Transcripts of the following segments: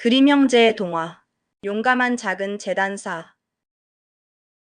그림 형제의 동화. 용감한 작은 재단사.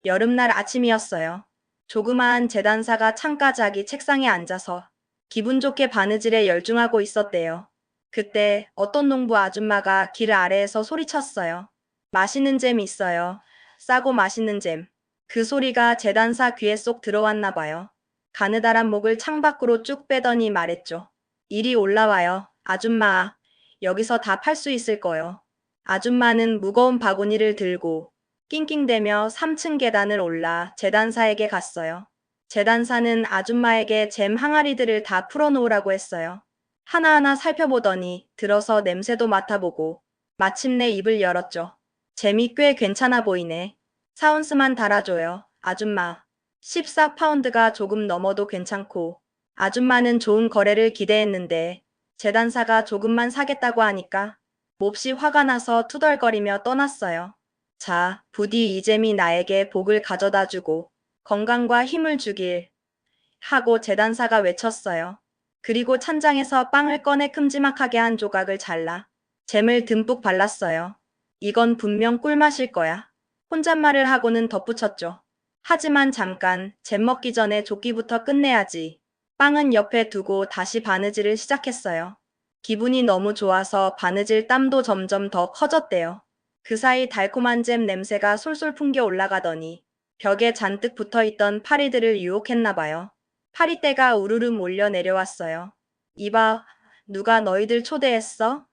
여름날 아침이었어요. 조그마한 재단사가 창가 자기 책상에 앉아서 기분 좋게 바느질에 열중하고 있었대요. 그때 어떤 농부 아줌마가 길 아래에서 소리쳤어요. 맛있는 잼 있어요. 싸고 맛있는 잼. 그 소리가 재단사 귀에 쏙 들어왔나 봐요. 가느다란 목을 창밖으로 쭉 빼더니 말했죠. 이리 올라와요, 아줌마. 여기서 다 팔 수 있을 거요. 아줌마는 무거운 바구니를 들고 낑낑대며 3층 계단을 올라 재단사에게 갔어요. 재단사는 아줌마에게 잼 항아리들을 다 풀어놓으라고 했어요. 하나하나 살펴보더니 들어서 냄새도 맡아보고 마침내 입을 열었죠. 잼이 꽤 괜찮아 보이네. 4온스만 달아줘요, 아줌마. 14파운드가 조금 넘어도 괜찮고. 아줌마는 좋은 거래를 기대했는데 재단사가 조금만 사겠다고 하니까 몹시 화가 나서 투덜거리며 떠났어요. 자, 부디 이 잼이 나에게 복을 가져다 주고 건강과 힘을 주길 하고 재단사가 외쳤어요. 그리고 찬장에서 빵을 꺼내 큼지막하게 한 조각을 잘라 잼을 듬뿍 발랐어요. 이건 분명 꿀맛일 거야. 혼잣말을 하고는 덧붙였죠. 하지만 잠깐, 잼 먹기 전에 조끼부터 끝내야지. 빵은 옆에 두고 다시 바느질을 시작했어요. 기분이 너무 좋아서 바느질 땀도 점점 더 커졌대요. 그 사이 달콤한 잼 냄새가 솔솔 풍겨 올라가더니 벽에 잔뜩 붙어있던 파리들을 유혹했나 봐요. 파리떼가 우르르 몰려 내려왔어요. 이봐, 누가 너희들 초대했어?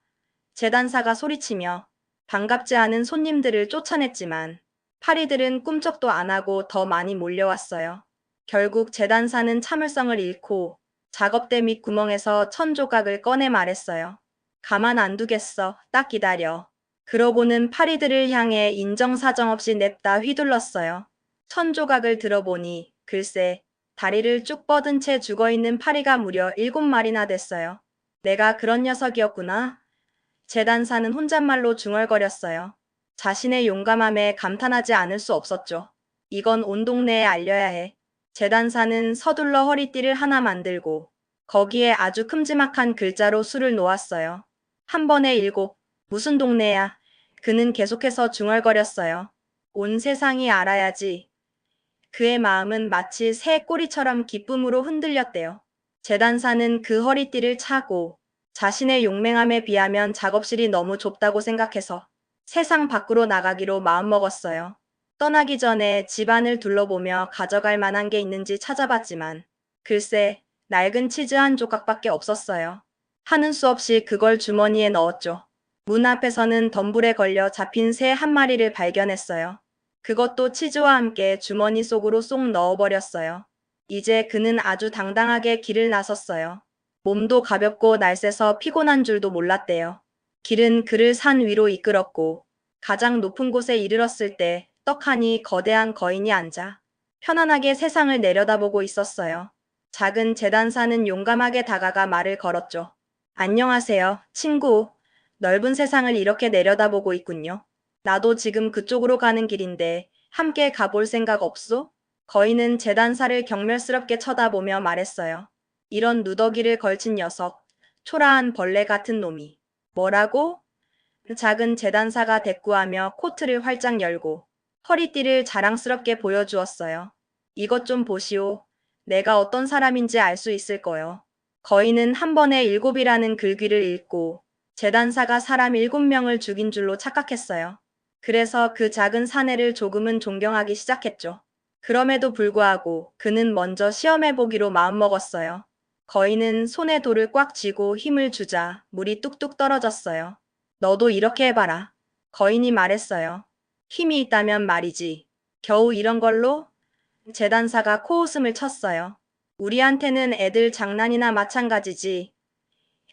재단사가 소리치며 반갑지 않은 손님들을 쫓아냈지만 파리들은 꿈쩍도 안 하고 더 많이 몰려왔어요. 결국 재단사는 참을성을 잃고 작업대 밑 구멍에서 천 조각을 꺼내 말했어요. 가만 안 두겠어. 딱 기다려. 그러고는 파리들을 향해 인정사정 없이 냅다 휘둘렀어요. 천 조각을 들어보니 글쎄 다리를 쭉 뻗은 채 죽어있는 파리가 무려 7마리나 됐어요. 내가 그런 녀석이었구나. 재단사는 혼잣말로 중얼거렸어요. 자신의 용감함에 감탄하지 않을 수 없었죠. 이건 온 동네에 알려야 해. 재단사는 서둘러 허리띠를 하나 만들고 거기에 아주 큼지막한 글자로 수를 놓았어요. 한 번에 7. 무슨 동네야? 그는 계속해서 중얼거렸어요. 온 세상이 알아야지. 그의 마음은 마치 새 꼬리처럼 기쁨으로 흔들렸대요. 재단사는 그 허리띠를 차고 자신의 용맹함에 비하면 작업실이 너무 좁다고 생각해서 세상 밖으로 나가기로 마음먹었어요. 떠나기 전에 집안을 둘러보며 가져갈 만한 게 있는지 찾아봤지만 글쎄 낡은 치즈 한 조각밖에 없었어요. 하는 수 없이 그걸 주머니에 넣었죠. 문 앞에서는 덤불에 걸려 잡힌 새 한 마리를 발견했어요. 그것도 치즈와 함께 주머니 속으로 쏙 넣어버렸어요. 이제 그는 아주 당당하게 길을 나섰어요. 몸도 가볍고 날쌔서 피곤한 줄도 몰랐대요. 길은 그를 산 위로 이끌었고 가장 높은 곳에 이르렀을 때 떡하니 거대한 거인이 앉아 편안하게 세상을 내려다보고 있었어요. 작은 재단사는 용감하게 다가가 말을 걸었죠. 안녕하세요, 친구. 넓은 세상을 이렇게 내려다보고 있군요. 나도 지금 그쪽으로 가는 길인데 함께 가볼 생각 없소? 거인은 재단사를 경멸스럽게 쳐다보며 말했어요. 이런 누더기를 걸친 녀석, 초라한 벌레 같은 놈이. 뭐라고? 그 작은 재단사가 대꾸하며 코트를 활짝 열고 허리띠를 자랑스럽게 보여주었어요. 이것 좀 보시오. 내가 어떤 사람인지 알 수 있을 거요. 거인은 한 번에 7이라는 글귀를 읽고 재단사가 사람 7명을 죽인 줄로 착각했어요. 그래서 그 작은 사내를 조금은 존경하기 시작했죠. 그럼에도 불구하고 그는 먼저 시험해보기로 마음먹었어요. 거인은 손에 돌을 꽉 쥐고 힘을 주자 물이 뚝뚝 떨어졌어요. 너도 이렇게 해봐라. 거인이 말했어요. 힘이 있다면 말이지. 겨우 이런 걸로? 재단사가 코웃음을 쳤어요. 우리한테는 애들 장난이나 마찬가지지.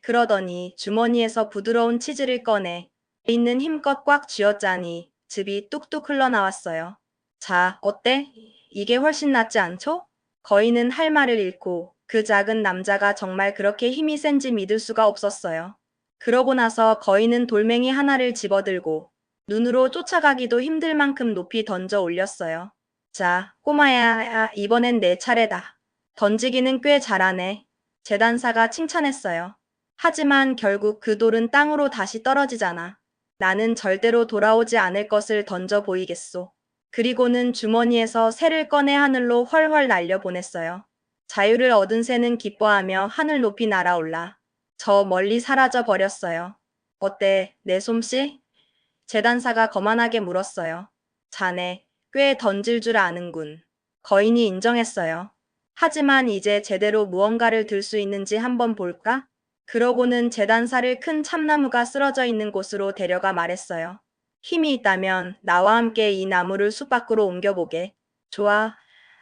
그러더니 주머니에서 부드러운 치즈를 꺼내 있는 힘껏 꽉 쥐었자니 즙이 뚝뚝 흘러나왔어요. 자, 어때? 이게 훨씬 낫지 않죠? 거인은 할 말을 잃고 그 작은 남자가 정말 그렇게 힘이 센지 믿을 수가 없었어요. 그러고 나서 거인은 돌멩이 하나를 집어들고 눈으로 쫓아가기도 힘들 만큼 높이 던져 올렸어요. 자, 꼬마야, 이번엔 내 차례다. 던지기는 꽤 잘하네. 재단사가 칭찬했어요. 하지만 결국 그 돌은 땅으로 다시 떨어지잖아. 나는 절대로 돌아오지 않을 것을 던져 보이겠소. 그리고는 주머니에서 새를 꺼내 하늘로 훨훨 날려보냈어요. 자유를 얻은 새는 기뻐하며 하늘 높이 날아올라 저 멀리 사라져 버렸어요. 어때, 내 솜씨? 재단사가 거만하게 물었어요. 자네, 꽤 던질 줄 아는군. 거인이 인정했어요. 하지만 이제 제대로 무언가를 들 수 있는지 한번 볼까? 그러고는 재단사를 큰 참나무가 쓰러져 있는 곳으로 데려가 말했어요. 힘이 있다면 나와 함께 이 나무를 숲 밖으로 옮겨보게. 좋아.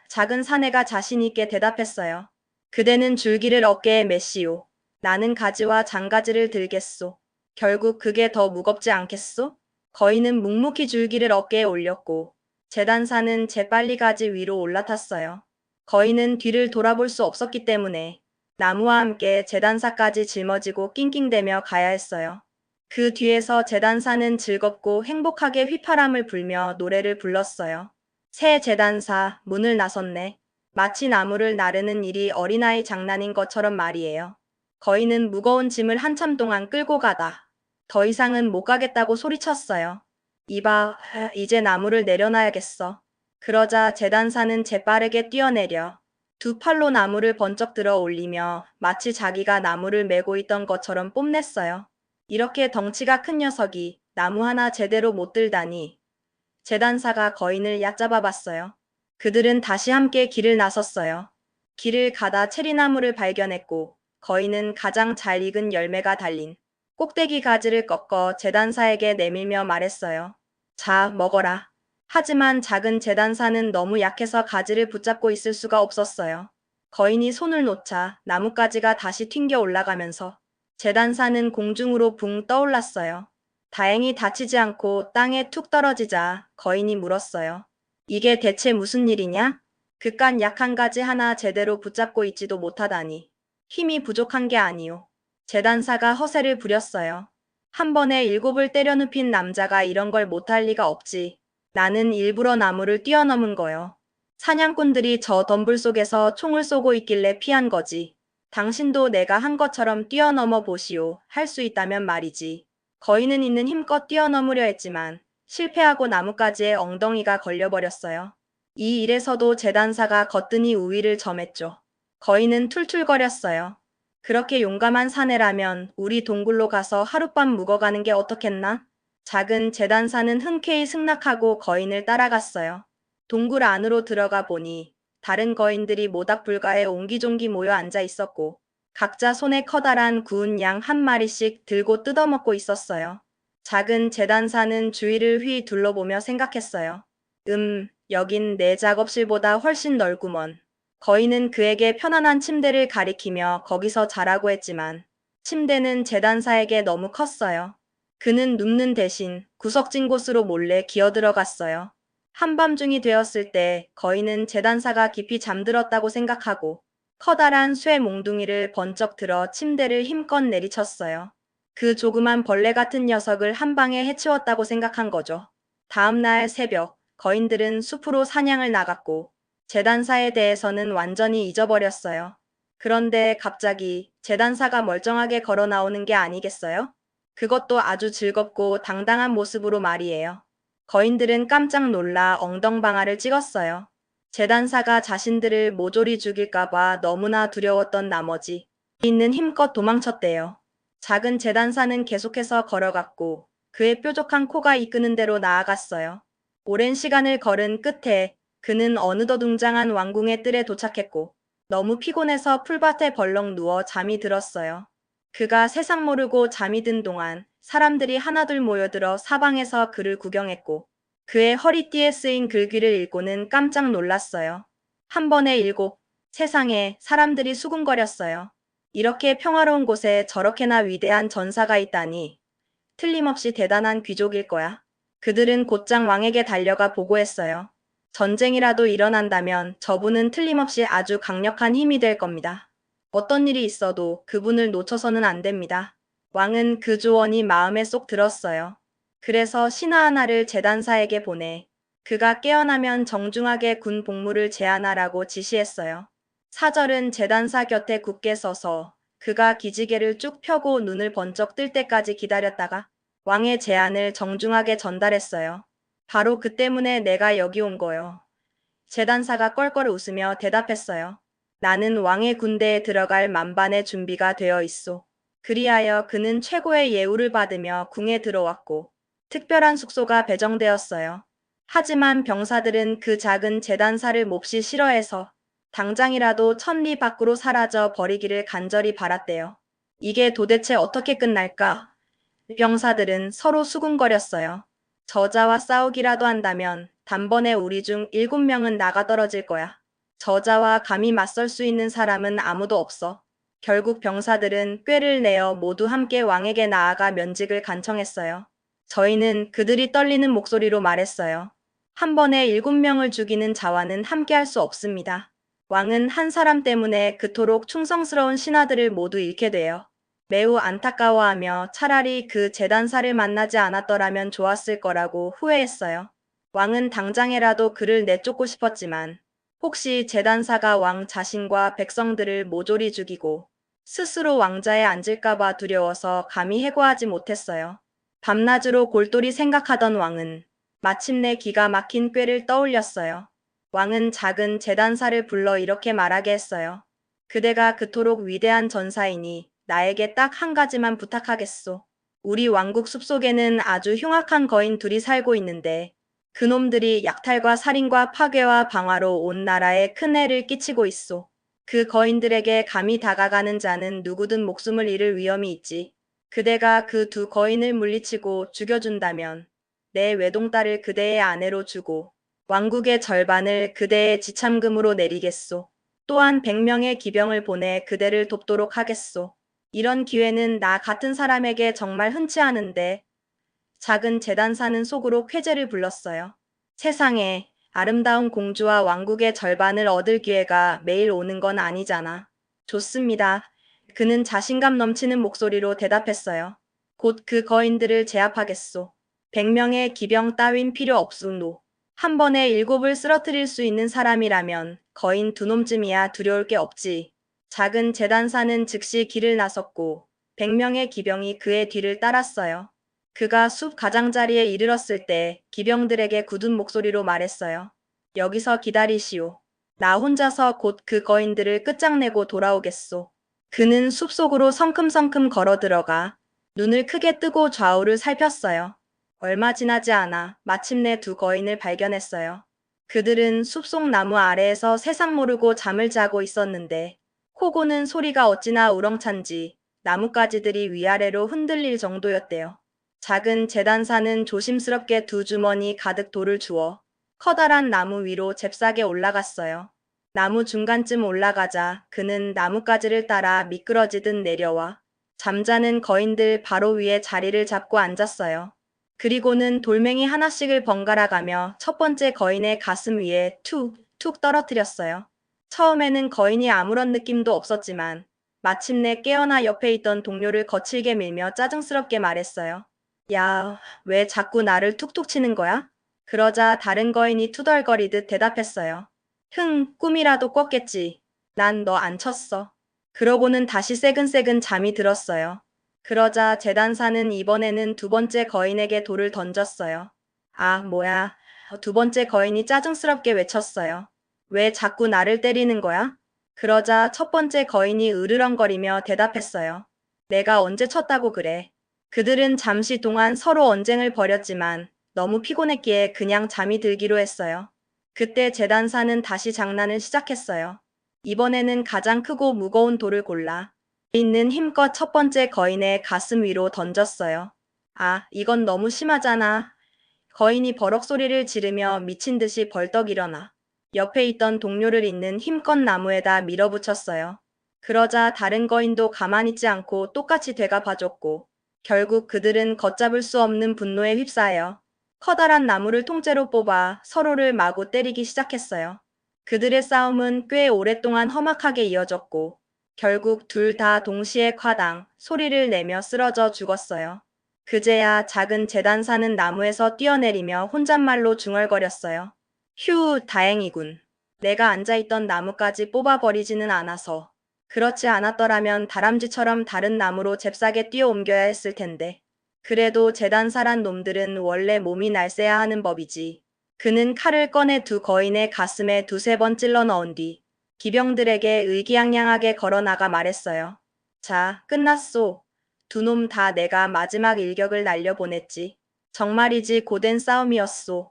작은 사내가 자신 있게 대답했어요. 그대는 줄기를 어깨에 메시오. 나는 가지와 장가지를 들겠소. 결국 그게 더 무겁지 않겠소? 거인은 묵묵히 줄기를 어깨에 올렸고 재단사는 재빨리 가지 위로 올라탔어요. 거인은 뒤를 돌아볼 수 없었기 때문에 나무와 함께 재단사까지 짊어지고 낑낑대며 가야 했어요. 그 뒤에서 재단사는 즐겁고 행복하게 휘파람을 불며 노래를 불렀어요. 새 재단사, 문을 나섰네. 마치 나무를 나르는 일이 어린아이 장난인 것처럼 말이에요. 거인은 무거운 짐을 한참 동안 끌고 가다 더 이상은 못 가겠다고 소리쳤어요. 이봐, 이제 나무를 내려놔야겠어. 그러자 재단사는 재빠르게 뛰어내려 두 팔로 나무를 번쩍 들어 올리며 마치 자기가 나무를 메고 있던 것처럼 뽐냈어요. 이렇게 덩치가 큰 녀석이 나무 하나 제대로 못 들다니. 재단사가 거인을 얕잡아 봤어요. 그들은 다시 함께 길을 나섰어요. 길을 가다 체리나무를 발견했고 거인은 가장 잘 익은 열매가 달린 꼭대기 가지를 꺾어 재단사에게 내밀며 말했어요. 자, 먹어라. 하지만 작은 재단사는 너무 약해서 가지를 붙잡고 있을 수가 없었어요. 거인이 손을 놓자 나뭇가지가 다시 튕겨 올라가면서 재단사는 공중으로 붕 떠올랐어요. 다행히 다치지 않고 땅에 툭 떨어지자 거인이 물었어요. 이게 대체 무슨 일이냐? 그깟 약한 가지 하나 제대로 붙잡고 있지도 못하다니. 힘이 부족한 게 아니오. 재단사가 허세를 부렸어요. 한 번에 7을 때려 눕힌 남자가 이런 걸 못할 리가 없지. 나는 일부러 나무를 뛰어넘은 거요. 사냥꾼들이 저 덤불 속에서 총을 쏘고 있길래 피한 거지. 당신도 내가 한 것처럼 뛰어넘어 보시오. 할 수 있다면 말이지. 거인은 있는 힘껏 뛰어넘으려 했지만 실패하고 나뭇가지에 엉덩이가 걸려버렸어요. 이 일에서도 재단사가 거뜬히 우위를 점했죠. 거인은 툴툴거렸어요. 그렇게 용감한 사내라면 우리 동굴로 가서 하룻밤 묵어가는 게 어떻겠나? 작은 재단사는 흔쾌히 승낙하고 거인을 따라갔어요. 동굴 안으로 들어가 보니 다른 거인들이 모닥불가에 옹기종기 모여 앉아 있었고 각자 손에 커다란 구운 양 한 마리씩 들고 뜯어먹고 있었어요. 작은 재단사는 주위를 휘 둘러보며 생각했어요. 여긴 내 작업실보다 훨씬 넓구먼. 거인은 그에게 편안한 침대를 가리키며 거기서 자라고 했지만 침대는 재단사에게 너무 컸어요. 그는 눕는 대신 구석진 곳으로 몰래 기어들어갔어요. 한밤중이 되었을 때 거인은 재단사가 깊이 잠들었다고 생각하고 커다란 쇠 몽둥이를 번쩍 들어 침대를 힘껏 내리쳤어요. 그 조그만 벌레 같은 녀석을 한 방에 해치웠다고 생각한 거죠. 다음 날 새벽, 거인들은 숲으로 사냥을 나갔고 재단사에 대해서는 완전히 잊어버렸어요. 그런데 갑자기 재단사가 멀쩡하게 걸어 나오는 게 아니겠어요? 그것도 아주 즐겁고 당당한 모습으로 말이에요. 거인들은 깜짝 놀라 엉덩방아를 찍었어요. 재단사가 자신들을 모조리 죽일까봐 너무나 두려웠던 나머지 있는 힘껏 도망쳤대요. 작은 재단사는 계속해서 걸어갔고 그의 뾰족한 코가 이끄는 대로 나아갔어요. 오랜 시간을 걸은 끝에 그는 어느덧 웅장한 왕궁의 뜰에 도착했고 너무 피곤해서 풀밭에 벌렁 누워 잠이 들었어요. 그가 세상 모르고 잠이 든 동안 사람들이 하나둘 모여들어 사방에서 그를 구경했고 그의 허리띠에 쓰인 글귀를 읽고는 깜짝 놀랐어요. 한 번에 7, 세상에 사람들이 수군거렸어요. 이렇게 평화로운 곳에 저렇게나 위대한 전사가 있다니. 틀림없이 대단한 귀족일 거야. 그들은 곧장 왕에게 달려가 보고했어요. 전쟁이라도 일어난다면 저분은 틀림없이 아주 강력한 힘이 될 겁니다. 어떤 일이 있어도 그분을 놓쳐서는 안 됩니다. 왕은 그 조언이 마음에 쏙 들었어요. 그래서 신하 하나를 재단사에게 보내 그가 깨어나면 정중하게 군 복무를 제안하라고 지시했어요. 사절은 재단사 곁에 굳게 서서 그가 기지개를 쭉 펴고 눈을 번쩍 뜰 때까지 기다렸다가 왕의 제안을 정중하게 전달했어요. 바로 그 때문에 내가 여기 온 거요. 재단사가 껄껄 웃으며 대답했어요. 나는 왕의 군대에 들어갈 만반의 준비가 되어 있소. 그리하여 그는 최고의 예우를 받으며 궁에 들어왔고 특별한 숙소가 배정되었어요. 하지만 병사들은 그 작은 재단사를 몹시 싫어해서 당장이라도 천리 밖으로 사라져 버리기를 간절히 바랐대요. 이게 도대체 어떻게 끝날까? 병사들은 서로 수군거렸어요. 저자와 싸우기라도 한다면 단번에 우리 중 7명은 나가떨어질 거야. 저자와 감히 맞설 수 있는 사람은 아무도 없어. 결국 병사들은 꾀를 내어 모두 함께 왕에게 나아가 면직을 간청했어요. 저희는 그들이 떨리는 목소리로 말했어요. 한 번에 7명을 죽이는 자와는 함께할 수 없습니다. 왕은 한 사람 때문에 그토록 충성스러운 신하들을 모두 잃게 돼요. 매우 안타까워하며 차라리 그 재단사를 만나지 않았더라면 좋았을 거라고 후회했어요. 왕은 당장에라도 그를 내쫓고 싶었지만 혹시 재단사가 왕 자신과 백성들을 모조리 죽이고 스스로 왕자에 앉을까봐 두려워서 감히 해고하지 못했어요. 밤낮으로 골똘히 생각하던 왕은 마침내 기가 막힌 꾀를 떠올렸어요. 왕은 작은 재단사를 불러 이렇게 말하게 했어요. 그대가 그토록 위대한 전사이니 나에게 딱 한 가지만 부탁하겠소. 우리 왕국 숲속에는 아주 흉악한 거인 둘이 살고 있는데 그놈들이 약탈과 살인과 파괴와 방화로 온 나라에 큰 해를 끼치고 있소. 그 거인들에게 감히 다가가는 자는 누구든 목숨을 잃을 위험이 있지. 그대가 그 두 거인을 물리치고 죽여준다면 내 외동딸을 그대의 아내로 주고 왕국의 절반을 그대의 지참금으로 내리겠소. 또한 100명의 기병을 보내 그대를 돕도록 하겠소. 이런 기회는 나 같은 사람에게 정말 흔치 않은데 작은 재단사는 속으로 쾌재를 불렀어요. 세상에 아름다운 공주와 왕국의 절반을 얻을 기회가 매일 오는 건 아니잖아. 좋습니다. 그는 자신감 넘치는 목소리로 대답했어요. 곧 그 거인들을 제압하겠소. 100명의 기병 따윈 필요 없소노. 한 번에 7을 쓰러뜨릴 수 있는 사람이라면 거인 두 놈쯤이야 두려울 게 없지. 작은 재단사는 즉시 길을 나섰고 100명의 기병이 그의 뒤를 따랐어요. 그가 숲 가장자리에 이르렀을 때 기병들에게 굳은 목소리로 말했어요. 여기서 기다리시오. 나 혼자서 곧 그 거인들을 끝장내고 돌아오겠소. 그는 숲속으로 성큼성큼 걸어 들어가 눈을 크게 뜨고 좌우를 살폈어요. 얼마 지나지 않아 마침내 두 거인을 발견했어요. 그들은 숲속 나무 아래에서 세상 모르고 잠을 자고 있었는데 코고는 소리가 어찌나 우렁찬지 나뭇가지들이 위아래로 흔들릴 정도였대요. 작은 재단사는 조심스럽게 두 주머니 가득 돌을 주워 커다란 나무 위로 잽싸게 올라갔어요. 나무 중간쯤 올라가자 그는 나뭇가지를 따라 미끄러지듯 내려와 잠자는 거인들 바로 위에 자리를 잡고 앉았어요. 그리고는 돌멩이 하나씩을 번갈아 가며 첫 번째 거인의 가슴 위에 툭툭 떨어뜨렸어요. 처음에는 거인이 아무런 느낌도 없었지만 마침내 깨어나 옆에 있던 동료를 거칠게 밀며 짜증스럽게 말했어요. 야, 왜 자꾸 나를 툭툭 치는 거야? 그러자 다른 거인이 투덜거리듯 대답했어요. 꿈이라도 꿨겠지. 난 너 안 쳤어. 그러고는 다시 새근새근 잠이 들었어요. 그러자 재단사는 이번에는 두 번째 거인에게 돌을 던졌어요. 아, 뭐야. 두 번째 거인이 짜증스럽게 외쳤어요. 왜 자꾸 나를 때리는 거야? 그러자 첫 번째 거인이 으르렁거리며 대답했어요. 내가 언제 쳤다고 그래. 그들은 잠시 동안 서로 언쟁을 벌였지만 너무 피곤했기에 그냥 잠이 들기로 했어요. 그때 재단사는 다시 장난을 시작했어요. 이번에는 가장 크고 무거운 돌을 골라 있는 힘껏 첫 번째 거인의 가슴 위로 던졌어요. 아, 이건 너무 심하잖아. 거인이 버럭 소리를 지르며 미친 듯이 벌떡 일어나 옆에 있던 동료를 있는 힘껏 나무에다 밀어붙였어요. 그러자 다른 거인도 가만히 있지 않고 똑같이 되갚아줬고 결국 그들은 걷잡을 수 없는 분노에 휩싸여 커다란 나무를 통째로 뽑아 서로를 마구 때리기 시작했어요. 그들의 싸움은 꽤 오랫동안 험악하게 이어졌고 결국 둘 다 동시에 콰당 소리를 내며 쓰러져 죽었어요. 그제야 작은 재단사는 나무에서 뛰어내리며 혼잣말로 중얼거렸어요. 휴, 다행이군. 내가 앉아있던 나무까지 뽑아버리지는 않아서. 그렇지 않았더라면 다람쥐처럼 다른 나무로 잽싸게 뛰어 옮겨야 했을 텐데. 그래도 재단사란 놈들은 원래 몸이 날쌔야 하는 법이지. 그는 칼을 꺼내 두 거인의 가슴에 두세 번 찔러 넣은 뒤 기병들에게 의기양양하게 걸어나가 말했어요. 자, 끝났소. 두 놈 다 내가 마지막 일격을 날려보냈지. 정말이지 고된 싸움이었소.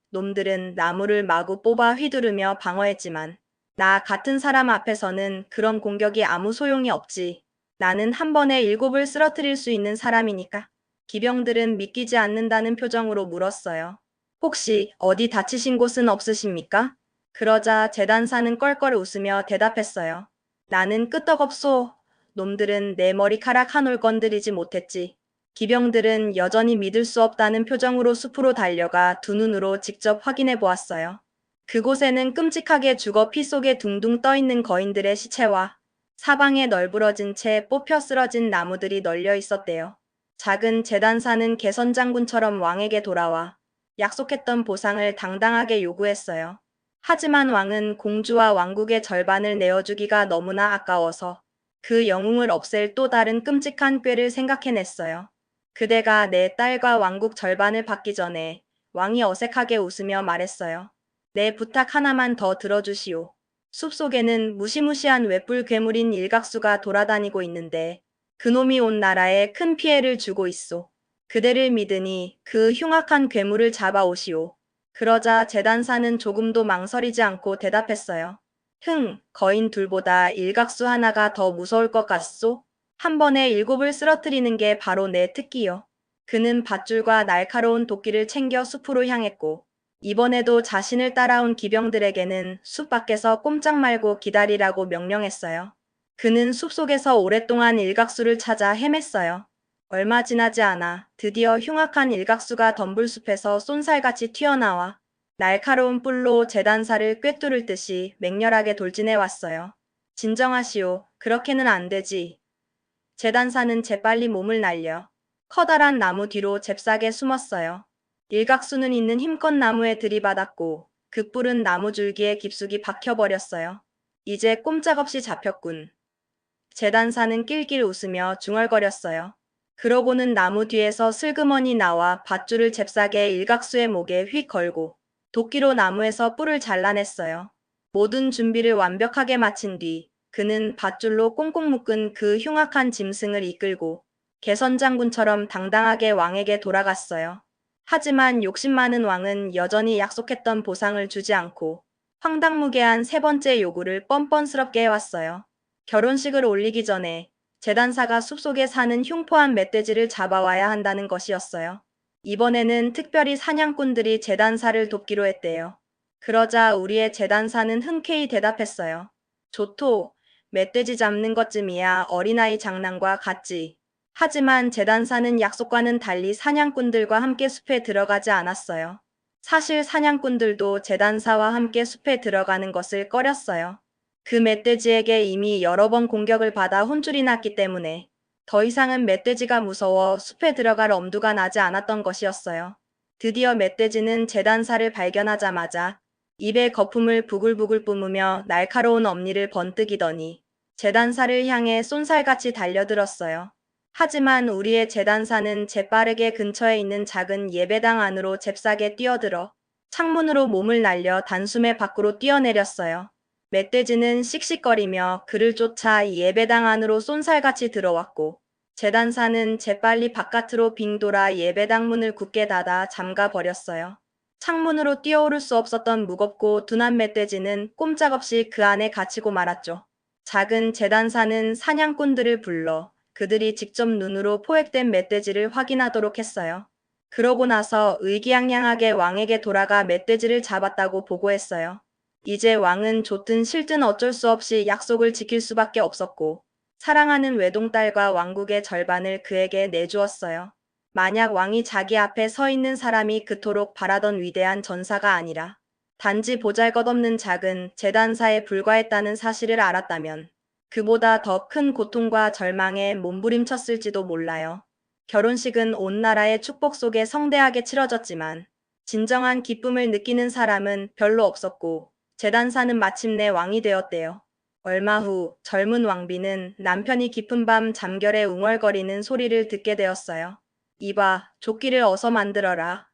놈들은 나무를 마구 뽑아 휘두르며 방어했지만 나 같은 사람 앞에서는 그런 공격이 아무 소용이 없지. 나는 한 번에 일곱을 쓰러뜨릴 수 있는 사람이니까. 기병들은 믿기지 않는다는 표정으로 물었어요. 혹시 어디 다치신 곳은 없으십니까? 그러자 재단사는 껄껄 웃으며 대답했어요. 나는 끄떡없소. 놈들은 내 머리카락 한 올 건드리지 못했지. 기병들은 여전히 믿을 수 없다는 표정으로 숲으로 달려가 두 눈으로 직접 확인해 보았어요. 그곳에는 끔찍하게 죽어 피 속에 둥둥 떠있는 거인들의 시체와 사방에 널브러진 채 뽑혀 쓰러진 나무들이 널려 있었대요. 작은 재단사는 개선장군처럼 왕에게 돌아와 약속했던 보상을 당당하게 요구했어요. 하지만 왕은 공주와 왕국의 절반을 내어주기가 너무나 아까워서 그 영웅을 없앨 또 다른 끔찍한 꾀를 생각해냈어요. 그대가 내 딸과 왕국 절반을 받기 전에 왕이 어색하게 웃으며 말했어요. 내 부탁 하나만 더 들어주시오. 숲속에는 무시무시한 외뿔 괴물인 일각수가 돌아다니고 있는데 그놈이 온 나라에 큰 피해를 주고 있소. 그대를 믿으니 그 흉악한 괴물을 잡아오시오. 그러자 재단사는 조금도 망설이지 않고 대답했어요. 거인 둘보다 일각수 하나가 더 무서울 것 같소? 한 번에 일곱을 쓰러뜨리는 게 바로 내 특기요. 그는 밧줄과 날카로운 도끼를 챙겨 숲으로 향했고 이번에도 자신을 따라온 기병들에게는 숲 밖에서 꼼짝 말고 기다리라고 명령했어요. 그는 숲속에서 오랫동안 일각수를 찾아 헤맸어요. 얼마 지나지 않아 드디어 흉악한 일각수가 덤불숲에서 쏜살같이 튀어나와 날카로운 뿔로 재단사를 꿰뚫을 듯이 맹렬하게 돌진해 왔어요. 진정하시오. 그렇게는 안 되지. 재단사는 재빨리 몸을 날려 커다란 나무 뒤로 잽싸게 숨었어요. 일각수는 있는 힘껏 나무에 들이받았고 그 뿔은 나무 줄기에 깊숙이 박혀버렸어요. 이제 꼼짝없이 잡혔군. 재단사는 낄낄 웃으며 중얼거렸어요. 그러고는 나무 뒤에서 슬그머니 나와 밧줄을 잽싸게 일각수의 목에 휙 걸고 도끼로 나무에서 뿔을 잘라냈어요. 모든 준비를 완벽하게 마친 뒤 그는 밧줄로 꽁꽁 묶은 그 흉악한 짐승을 이끌고 개선장군처럼 당당하게 왕에게 돌아갔어요. 하지만 욕심 많은 왕은 여전히 약속했던 보상을 주지 않고 황당무계한 세 번째 요구를 뻔뻔스럽게 해왔어요. 결혼식을 올리기 전에 재단사가 숲속에 사는 흉포한 멧돼지를 잡아와야 한다는 것이었어요. 이번에는 특별히 사냥꾼들이 재단사를 돕기로 했대요. 그러자 우리의 재단사는 흔쾌히 대답했어요. 좋토, 멧돼지 잡는 것쯤이야 어린아이 장난과 같지. 하지만 재단사는 약속과는 달리 사냥꾼들과 함께 숲에 들어가지 않았어요. 사실 사냥꾼들도 재단사와 함께 숲에 들어가는 것을 꺼렸어요. 그 멧돼지에게 이미 여러 번 공격을 받아 혼쭐이 났기 때문에 더 이상은 멧돼지가 무서워 숲에 들어갈 엄두가 나지 않았던 것이었어요. 드디어 멧돼지는 재단사를 발견하자마자 입에 거품을 부글부글 뿜으며 날카로운 엄니를 번뜩이더니 재단사를 향해 쏜살같이 달려들었어요. 하지만 우리의 재단사는 재빠르게 근처에 있는 작은 예배당 안으로 잽싸게 뛰어들어 창문으로 몸을 날려 단숨에 밖으로 뛰어내렸어요. 멧돼지는 씩씩거리며 그를 쫓아 예배당 안으로 쏜살같이 들어왔고 재단사는 재빨리 바깥으로 빙 돌아 예배당 문을 굳게 닫아 잠가 버렸어요. 창문으로 뛰어오를 수 없었던 무겁고 둔한 멧돼지는 꼼짝없이 그 안에 갇히고 말았죠. 작은 재단사는 사냥꾼들을 불러 그들이 직접 눈으로 포획된 멧돼지를 확인하도록 했어요. 그러고 나서 의기양양하게 왕에게 돌아가 멧돼지를 잡았다고 보고했어요. 이제 왕은 좋든 싫든 어쩔 수 없이 약속을 지킬 수밖에 없었고 사랑하는 외동딸과 왕국의 절반을 그에게 내주었어요. 만약 왕이 자기 앞에 서 있는 사람이 그토록 바라던 위대한 전사가 아니라 단지 보잘것없는 작은 재단사에 불과했다는 사실을 알았다면 그보다 더 큰 고통과 절망에 몸부림쳤을지도 몰라요. 결혼식은 온 나라의 축복 속에 성대하게 치러졌지만 진정한 기쁨을 느끼는 사람은 별로 없었고 재단사는 마침내 왕이 되었대요. 얼마 후 젊은 왕비는 남편이 깊은 밤 잠결에 웅얼거리는 소리를 듣게 되었어요. 이봐, 조끼를 어서 만들어라.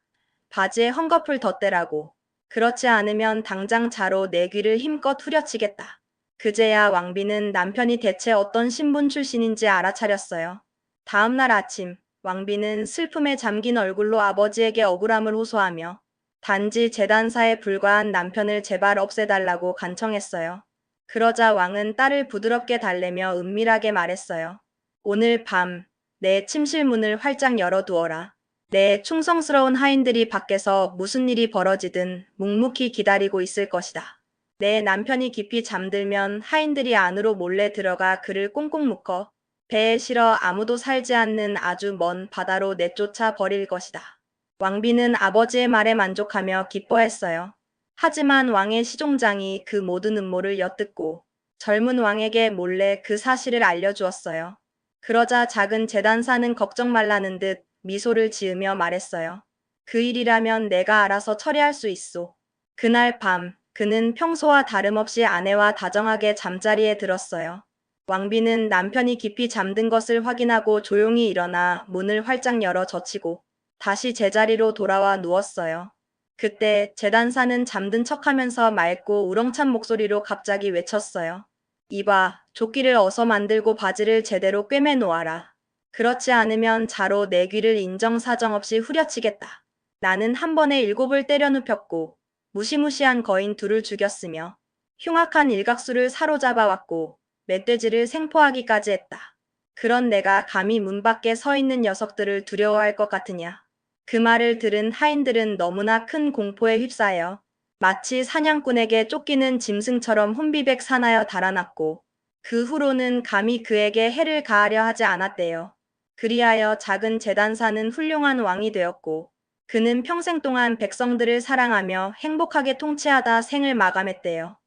바지에 헝겊을 덧대라고. 그렇지 않으면 당장 자로 내 귀를 힘껏 후려치겠다. 그제야 왕비는 남편이 대체 어떤 신분 출신인지 알아차렸어요. 다음 날 아침, 왕비는 슬픔에 잠긴 얼굴로 아버지에게 억울함을 호소하며 단지 재단사에 불과한 남편을 제발 없애달라고 간청했어요. 그러자 왕은 딸을 부드럽게 달래며 은밀하게 말했어요. 오늘 밤, 내 침실 문을 활짝 열어두어라. 내 충성스러운 하인들이 밖에서 무슨 일이 벌어지든 묵묵히 기다리고 있을 것이다. 내 남편이 깊이 잠들면 하인들이 안으로 몰래 들어가 그를 꽁꽁 묶어 배에 실어 아무도 살지 않는 아주 먼 바다로 내쫓아 버릴 것이다. 왕비는 아버지의 말에 만족하며 기뻐했어요. 하지만 왕의 시종장이 그 모든 음모를 엿듣고 젊은 왕에게 몰래 그 사실을 알려주었어요. 그러자 작은 재단사는 걱정 말라는 듯 미소를 지으며 말했어요. 그 일이라면 내가 알아서 처리할 수 있소. 그날 밤, 그는 평소와 다름없이 아내와 다정하게 잠자리에 들었어요. 왕비는 남편이 깊이 잠든 것을 확인하고 조용히 일어나 문을 활짝 열어 젖히고 다시 제자리로 돌아와 누웠어요. 그때 재단사는 잠든 척하면서 맑고 우렁찬 목소리로 갑자기 외쳤어요. 이봐, 조끼를 어서 만들고 바지를 제대로 꿰매 놓아라. 그렇지 않으면 자로 내 귀를 인정사정 없이 후려치겠다. 나는 한 번에 7을 때려 눕혔고 무시무시한 거인 둘을 죽였으며 흉악한 일각수를 사로잡아 왔고 멧돼지를 생포하기까지 했다. 그런 내가 감히 문 밖에 서 있는 녀석들을 두려워할 것 같으냐. 그 말을 들은 하인들은 너무나 큰 공포에 휩싸여 마치 사냥꾼에게 쫓기는 짐승처럼 혼비백 사나여 달아났고 그 후로는 감히 그에게 해를 가하려 하지 않았대요. 그리하여 작은 재단사는 훌륭한 왕이 되었고 그는 평생 동안 백성들을 사랑하며 행복하게 통치하다 생을 마감했대요.